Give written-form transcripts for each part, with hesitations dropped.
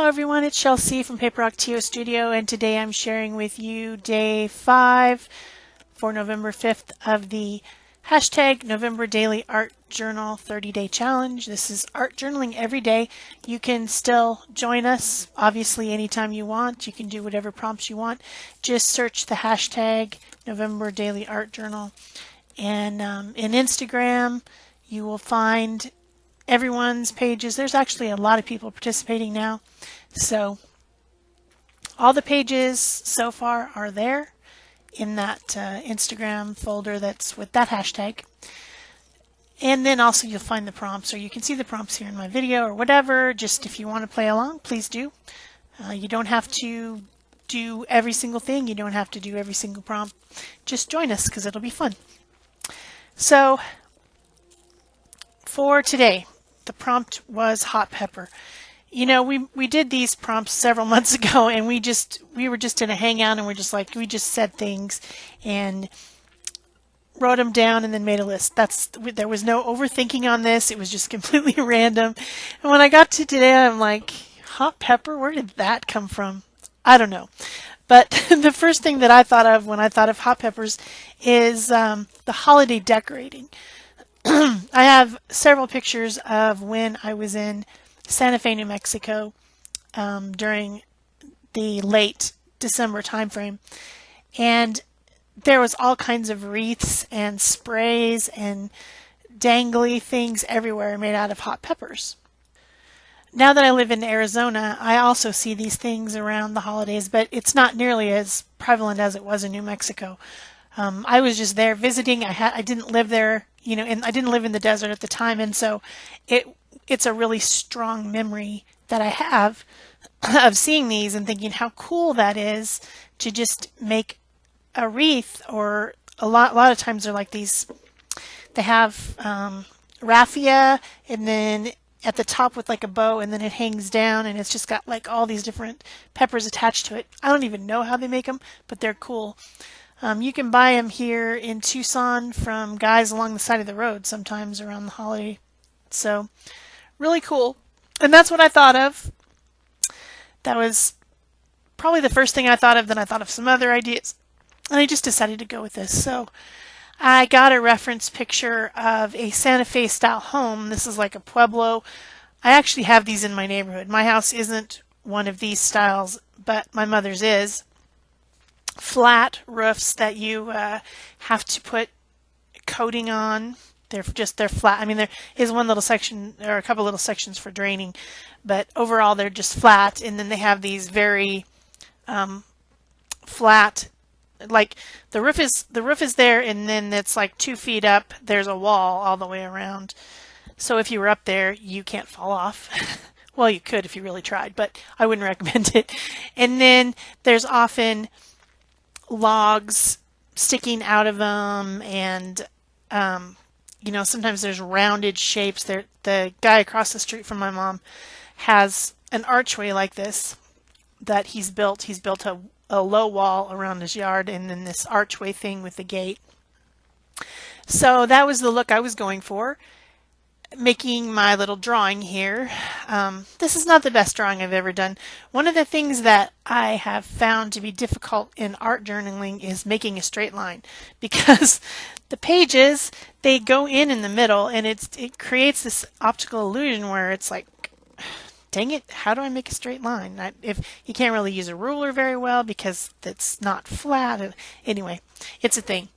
everyone, it's Shel from Paper Rock TO Studio, and today I'm sharing with you day 5 for November 5th of the hashtag November Daily Art Journal 30-Day Challenge. This is art journaling every day. You can still join us, obviously, anytime you want. You can do whatever prompts you want. Just search the hashtag November Daily Art Journal. And in Instagram, you will find everyone's pages. There's actually a lot of people participating now. So all the pages so far are there in that Instagram folder that's with that hashtag. And then also you'll find the prompts, or you can see the prompts here in my video or whatever. Just if you want to play along, please do. You don't have to do every single thing. You don't have to do every single prompt. Just join us because it'll be fun. So for today, the prompt was hot pepper. You know, we did these prompts several months ago, and we were just in a hangout, and we just said things and wrote them down and then made a list. There was no overthinking on this. It was just completely random. And when I got to today, I'm like, hot pepper? Where did that come from? I don't know. But the first thing that I thought of when I thought of hot peppers is the holiday decorating. I have several pictures of when I was in Santa Fe, New Mexico during the late December time frame, and there was all kinds of wreaths and sprays and dangly things everywhere made out of hot peppers. Now that I live in Arizona, I also see these things around the holidays, but it's not nearly as prevalent as it was in New Mexico. I was just there visiting. I didn't live there, you know, and I didn't live in the desert at the time, and so it's a really strong memory that I have of seeing these and thinking how cool that is to just make a wreath. Or a lot of times they're like these. They have raffia, and then at the top with like a bow, and then it hangs down, and it's just got like all these different peppers attached to it. I don't even know how they make them, but they're cool. You can buy them here in Tucson from guys along the side of the road sometimes around the holiday. So really cool. And that's what I thought of. That was probably the first thing I thought of. Then I thought of some other ideas, and I just decided to go with this. So I got a reference picture of a Santa Fe style home. This is like a pueblo. I actually have these in my neighborhood. My house isn't one of these styles, but my mother's is. Flat roofs that you have to put coating on. They're flat. I mean, there is one little section or a couple little sections for draining, but overall they're just flat. And then they have these very flat, like the roof is there, and then it's like 2 feet up. There's a wall all the way around. So if you were up there, you can't fall off. Well, you could if you really tried, but I wouldn't recommend it. And then there's often logs sticking out of them, and you know, sometimes there's rounded shapes. The guy across the street from my mom has an archway like this that he's built. He's built a low wall around his yard, and then this archway thing with the gate. So that was the look I was going for, making my little drawing here. This is not the best drawing I've ever done. One of the things that I have found to be difficult in art journaling is making a straight line, because the pages, they go in the middle, and it creates this optical illusion where it's like, dang it, how do I make a straight line? If you can't really use a ruler very well because it's not flat. Anyway, it's a thing.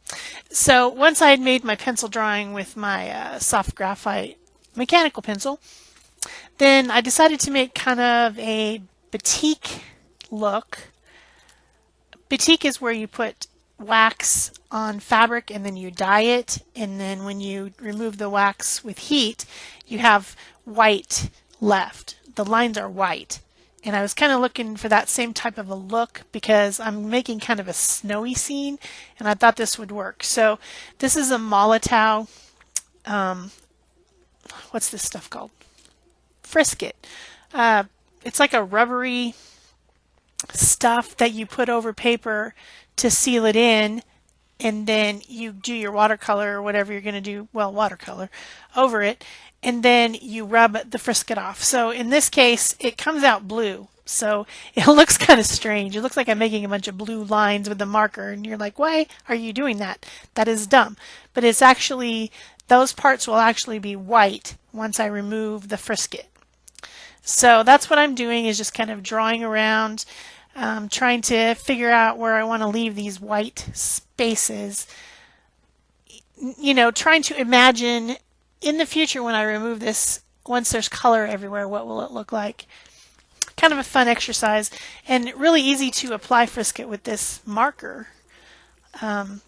So once I had made my pencil drawing with my soft graphite mechanical pencil, then I decided to make kind of a batik look. Batik is where you put wax on fabric and then you dye it, and then when you remove the wax with heat, you have white left. The lines are white, and I was kind of looking for that same type of a look because I'm making kind of a snowy scene, and I thought this would work. So this is a Molotov, what's this stuff called? Frisket. It's like a rubbery stuff that you put over paper to seal it in, and then you do your watercolor or whatever you're going to do, well, watercolor, over it, and then you rub the frisket off. So in this case, it comes out blue. So it looks kind of strange. It looks like I'm making a bunch of blue lines with the marker, and you're like, why are you doing that? That is dumb. But it's actually, those parts will actually be white once I remove the frisket. So that's what I'm doing, is just kind of drawing around, trying to figure out where I want to leave these white spaces. You know, trying to imagine in the future when I remove this, once there's color everywhere, what will it look like? Kind of a fun exercise, and really easy to apply frisket with this marker. I've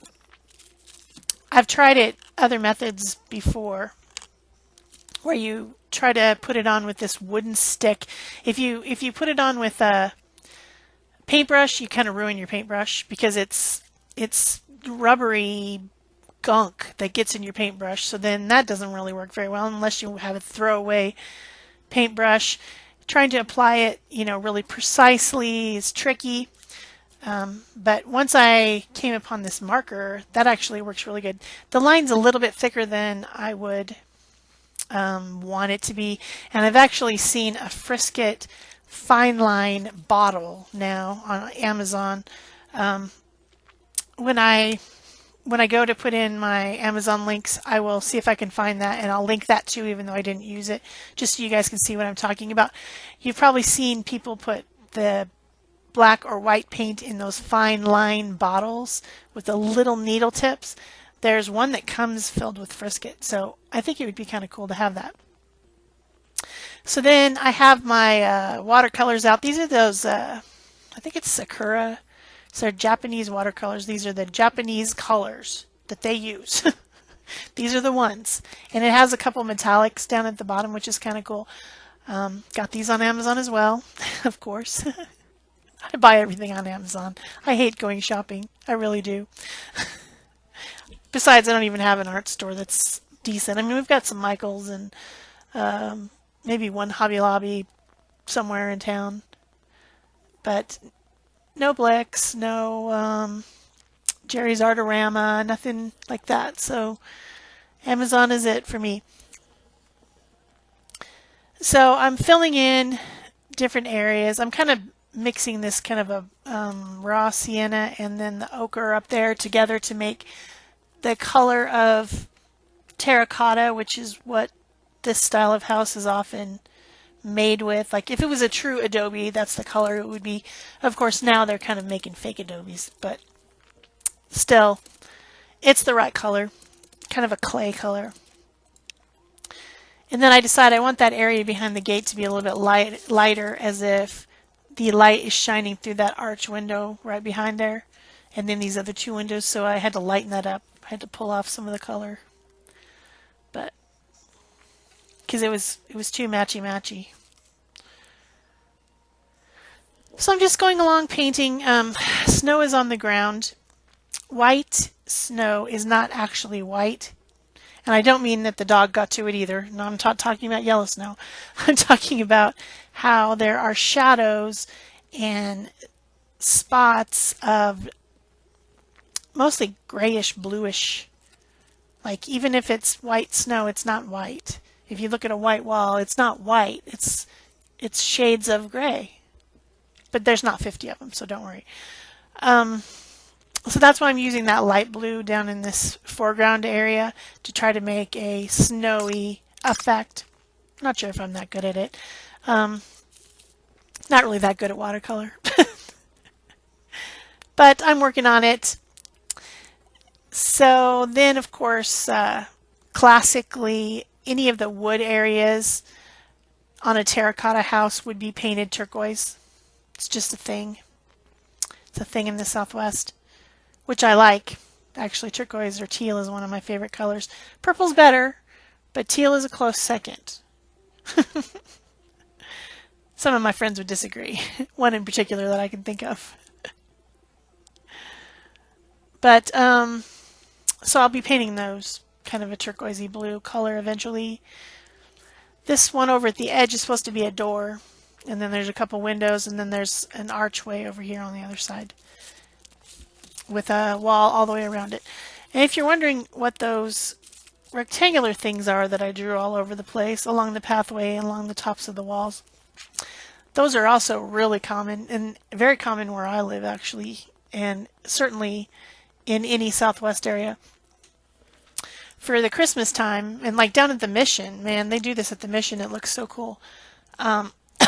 tried it other methods before, where you try to put it on with this wooden stick. If you put it on with a paintbrush, you kind of ruin your paintbrush, because it's rubbery gunk that gets in your paintbrush. So then that doesn't really work very well unless you have a throwaway paintbrush. Trying to apply it, you know, really precisely is tricky. But once I came upon this marker, that actually works really good. The line's a little bit thicker than I would want it to be. And I've actually seen a frisket fine line bottle now on Amazon. When I go to put in my Amazon links, I will see if I can find that, and I'll link that too, even though I didn't use it, just so you guys can see what I'm talking about. You've probably seen people put the black or white paint in those fine line bottles with the little needle tips. There's one that comes filled with frisket, so I think it would be kind of cool to have that. So then I have my watercolors out. These are those, I think it's Sakura. So they're Japanese watercolors. These are the Japanese colors that they use. These are the ones. And it has a couple metallics down at the bottom, which is kind of cool. Got these on Amazon as well, of course. I buy everything on Amazon. I hate going shopping. I really do. Besides, I don't even have an art store that's decent. I mean, we've got some Michaels and maybe one Hobby Lobby somewhere in town. But no Blex, no Jerry's Artorama, nothing like that. So Amazon is it for me. So I'm filling in different areas. I'm kind of mixing this kind of a raw sienna and then the ochre up there together to make the color of terracotta, which is what this style of house is often made with. Like if it was a true adobe, that's the color it would be. Of course, now they're kind of making fake adobes, but still, it's the right color, kind of a clay color. And then I decide I want that area behind the gate to be a little bit lighter, as if the light is shining through that arch window right behind there, and then these other two windows. So I had to lighten that up. I had to pull off some of the color, but because it was too matchy. So I'm just going along painting. Snow is on the ground. White snow is not actually white. And I don't mean that the dog got to it either. No, I'm talking about yellow snow. I'm talking about how there are shadows and spots of mostly grayish, bluish. Like even if it's white snow, it's not white. If you look at a white wall, it's not white. It's shades of gray. But there's not 50 of them, so don't worry. So that's why I'm using that light blue down in this foreground area to try to make a snowy effect. Not sure if I'm that good at it. Not really that good at watercolor. But I'm working on it. So then, of course, classically, any of the wood areas on a terracotta house would be painted turquoise. It's just a thing. It's a thing in the Southwest, which I like. Actually, turquoise or teal is one of my favorite colors. Purple's better, but teal is a close second. Some of my friends would disagree. One in particular that I can think of. But, so I'll be painting those kind of a turquoisey blue color eventually. This one over at the edge is supposed to be a door. And then there's a couple windows, and then there's an archway over here on the other side with a wall all the way around it. And if you're wondering what those rectangular things are that I drew all over the place, along the pathway, along the tops of the walls, Those are also really common and very common where I live, actually, and certainly in any Southwest area. For the Christmas time, and like down at the Mission, man, they do this at the Mission. It looks so cool.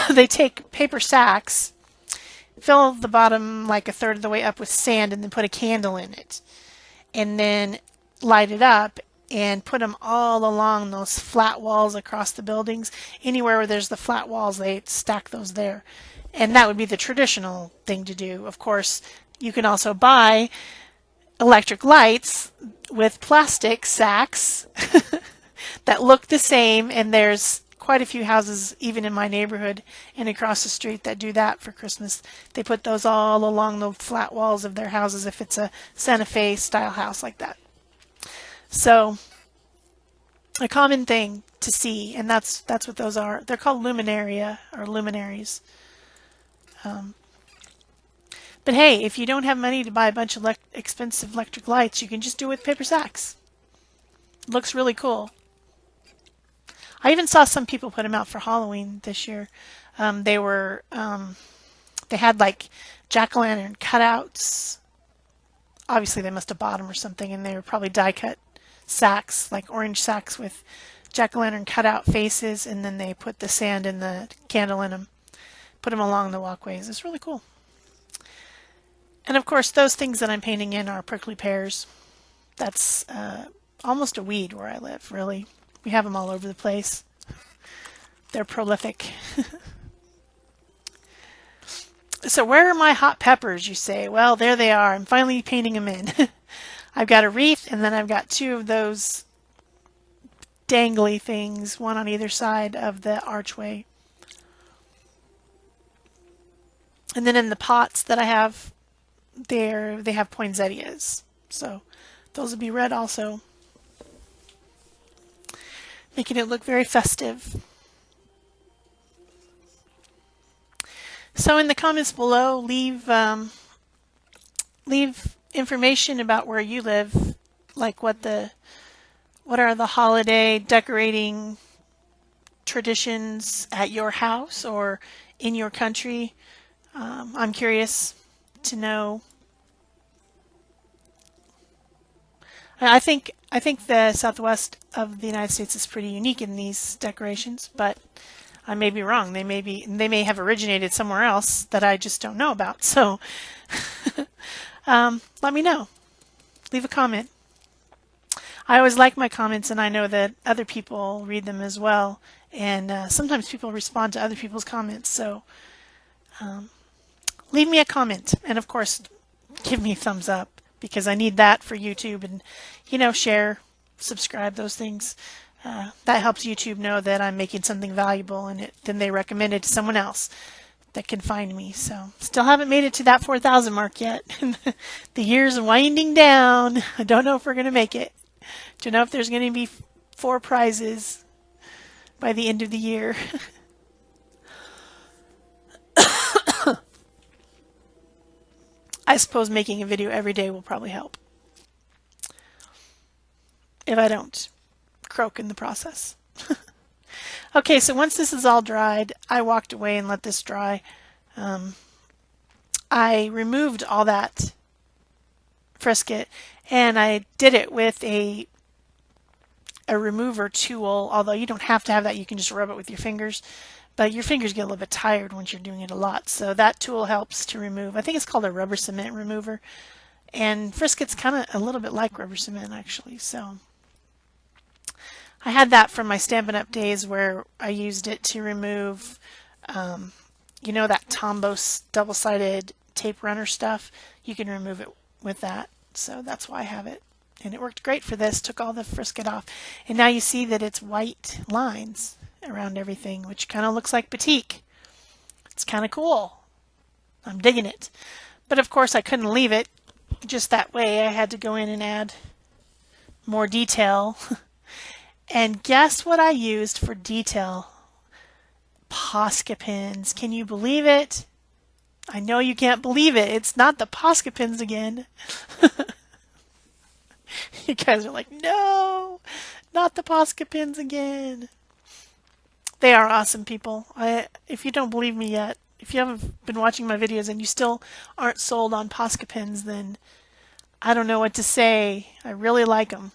They take paper sacks, fill the bottom like a third of the way up with sand, and then put a candle in it. And then light it up and put them all along those flat walls across the buildings. Anywhere where there's the flat walls, they stack those there. And that would be the traditional thing to do. Of course, you can also buy electric lights with plastic sacks that look the same, and there's quite a few houses even in my neighborhood and across the street that do that for Christmas. They put those all along the flat walls of their houses if it's a Santa Fe style house like that. So a common thing to see, and that's what those are. They're called luminaria or luminaries. But hey, if you don't have money to buy a bunch of expensive electric lights, you can just do it with paper sacks. Looks really cool. I even saw some people put them out for Halloween this year. They had like jack-o'-lantern cutouts. Obviously, they must have bought them or something, and they were probably die-cut sacks, like orange sacks with jack-o'-lantern cutout faces, and then they put the sand and the candle in them, put them along the walkways. It's really cool. And of course, those things that I'm painting in are prickly pears. That's almost a weed where I live, really. We have them all over the place. They're prolific. So where are my hot peppers, you say? Well, there they are. I'm finally painting them in. I've got a wreath, and then I've got two of those dangly things, one on either side of the archway. And then in the pots that I have, they have poinsettias. So those will be red also, making it look very festive. So in the comments below, leave information about where you live, like what are the holiday decorating traditions at your house or in your country. I'm curious to know. I think the Southwest of the United States is pretty unique in these decorations, but I may be wrong. They may have originated somewhere else that I just don't know about. So let me know. Leave a comment. I always like my comments, and I know that other people read them as well. And sometimes people respond to other people's comments. So leave me a comment, and of course, give me a thumbs up, because I need that for YouTube, and share, subscribe, those things. That helps YouTube know that I'm making something valuable, and then they recommend it to someone else that can find me. So still haven't made it to that 4,000 mark yet. The year's winding down. I don't know if we're going to make it. Don't know if there's going to be 4 prizes by the end of the year. I suppose making a video every day will probably help, if I don't croak in the process. Okay, so once this is all dried, I walked away and let this dry. I removed all that frisket, and I did it with a remover tool, although you don't have to have that. You can just rub it with your fingers, but your fingers get a little bit tired once you're doing it a lot, so that tool helps to remove. I think it's called a rubber cement remover, and frisket's kind of a little bit like rubber cement, actually. So I had that from my Stampin' Up! Days, where I used it to remove, that Tombow double-sided tape runner stuff. You can remove it with that, so that's why I have it. And it worked great for this, took all the frisket off. And now you see that it's white lines around everything, which kind of looks like batik. It's kind of cool. I'm digging it. But of course I couldn't leave it just that way. I had to go in and add more detail. And guess what I used for detail? Posca pins. Can you believe it? I know you can't believe it. It's not the Posca pins again. You guys are like, no, not the Posca pins again. They are awesome people. If you don't believe me yet, if you haven't been watching my videos and you still aren't sold on Posca pens, then I don't know what to say. I really like them.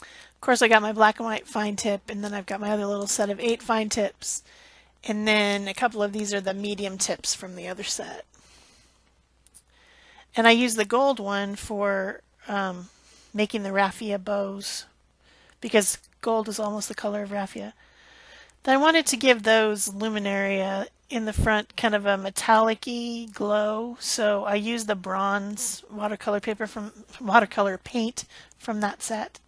Of course, I got my black and white fine tip, and then I've got my other little set of 8 fine tips. And then a couple of these are the medium tips from the other set. And I use the gold one for making the raffia bows, because gold is almost the color of raffia. Then I wanted to give those luminaria in the front kind of a metallic-y glow, so I used the bronze watercolor paper from watercolor paint from that set.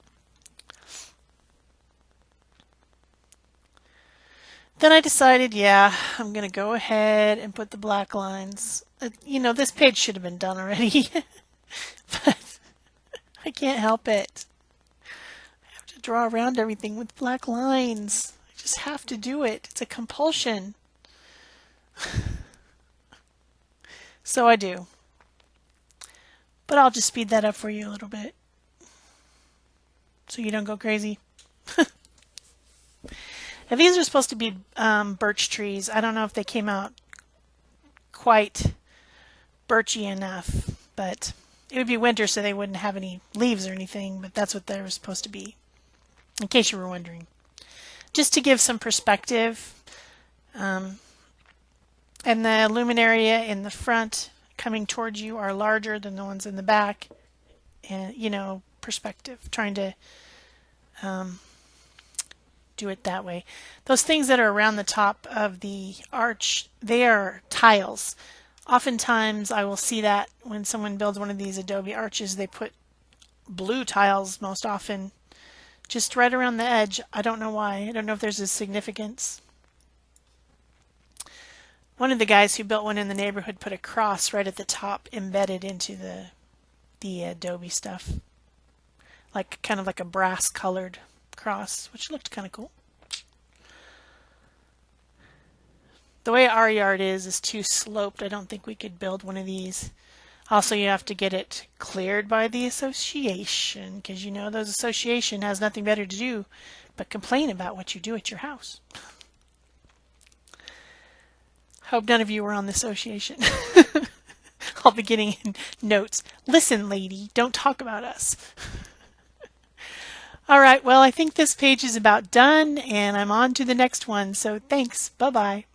Then I decided, yeah, I'm going to go ahead and put the black lines. You know, this page should have been done already, but I can't help it. I have to draw around everything with black lines. I just have to do it. It's a compulsion. So I do. But I'll just speed that up for you a little bit so you don't go crazy. Now, these are supposed to be birch trees. I don't know if they came out quite birchy enough, but it would be winter, so they wouldn't have any leaves or anything, but that's what they were supposed to be, in case you were wondering. Just to give some perspective. And the luminaria in the front coming towards you are larger than the ones in the back. And, you know, perspective, trying to do it that way. Those things that are around the top of the arch, they are tiles. Oftentimes I will see that when someone builds one of these adobe arches, they put blue tiles most often just right around the edge. I don't know why. I don't know if there's a significance. One of the guys who built one in the neighborhood put a cross right at the top embedded into the adobe stuff. Like kind of like a brass colored cross, which looked kind of cool. The way our yard is too sloped. I don't think we could build one of these. Also, you have to get it cleared by the association, because you know those association has nothing better to do but complain about what you do at your house. Hope none of you were on the association. I'll be getting notes. Listen, lady, don't talk about us. All right, well, I think this page is about done, and I'm on to the next one. So thanks. Bye-bye.